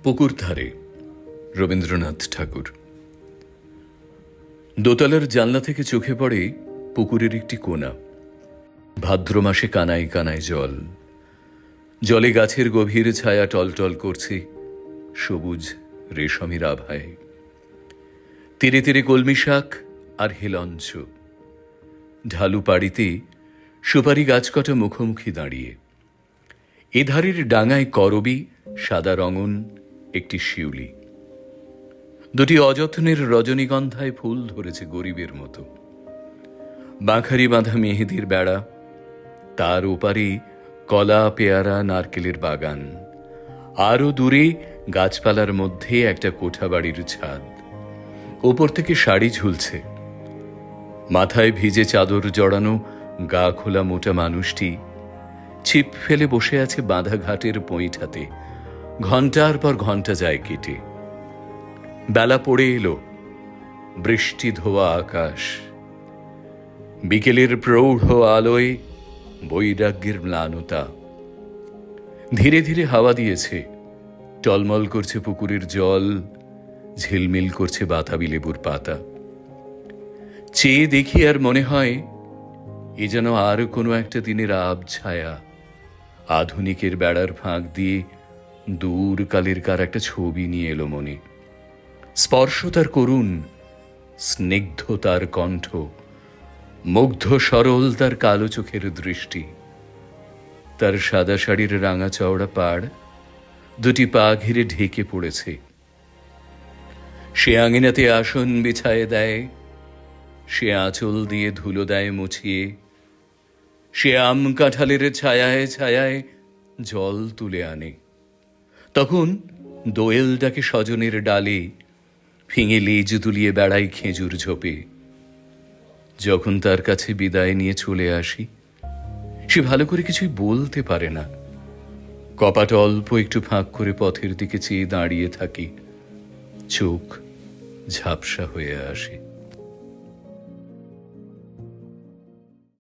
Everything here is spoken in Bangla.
পুকুর ধারে রবীন্দ্রনাথ ঠাকুর। দোতলার জানলা থেকে চোখে পড়ে পুকুরের একটি কোণা। ভাদ্র মাসে কানায় কানায় জল, জলে গাছের গভীর ছায়া টলটল করছে সবুজ রেশমের আভায়। তীরে তীরে কলমি শাক আর হেলঞ্চ, ঢালু পাড়িতে সুপারি গাছ কটা মুখোমুখি দাঁড়িয়ে। এধারের ডাঙায় করবি, সাদা রঙন একটি শিউলি, দুটি অযত্নের রজনীগন্ধায় ফুল ধরেছে গরিবের মতো। বাঁখারি বাঁধা মেহেদির বেড়া, তার ওপারে কলা পেয়ারা নারকেলের বাগান, আরও দূরে গাছপালার মধ্যে একটা কোঠা বাড়ির ছাদ। ওপর থেকে শাড়ি ঝুলছে, মাথায় ভিজে চাদর জড়ানো গা খোলা মোটা মানুষটি ছিপ ফেলে বসে আছে বাঁধা ঘাটের পৈঠাতে। ঘন্টার পর ঘন্টা যায় কেটে। বেলা পড়ে এলো, বৃষ্টি ধোয়া আকাশ, বিকেলের প্রৌঢ় আলোয় বৈরাগ্যের ম্লানতা। ধীরে ধীরে হাওয়া দিয়েছে, টলমল করছে পুকুরের জল, ঝিলমিল করছে বাতাবি লেবুর পাতা। চেয়ে দেখি আর মনে হয় এ যেন আর কোনো একটা দিনের আব ছায়া। আধুনিকের বেড়ার ফাঁক দিয়ে দূর কালের কার একটা ছবি নিয়ে এলো মনে। স্পর্শ তার করুণ, স্নিগ্ধ তার কণ্ঠ, মুগ্ধ সরল তার কালো চোখের দৃষ্টি। তার সাদা শাড়ির রাঙা চওড়া পাড় দুটি পা ঘিরে ঢেকে পড়েছে। সে আঙিনাতে আসন বিছায়ে দেয়, সে আঁচল দিয়ে ধুলো দেয় মুছিয়ে, সে আম কাঁঠালের ছায়ায় ছায়ায় জল তুলে আনে। তখন দোয়েল ডাকে স্বজনের ডালে, ফিঙে লেজ দুলিয়ে বেড়াই খেজুর ঝোপে। যখন তার কাছে বিদায় নিয়ে চলে আসি, সে ভালো করে কিছুই বলতে পারে না। কপাট অল্প একটু ফাঁক করে পথের দিকে চেয়ে দাঁড়িয়ে থাকি, চোখ ঝাপসা হয়ে আসে।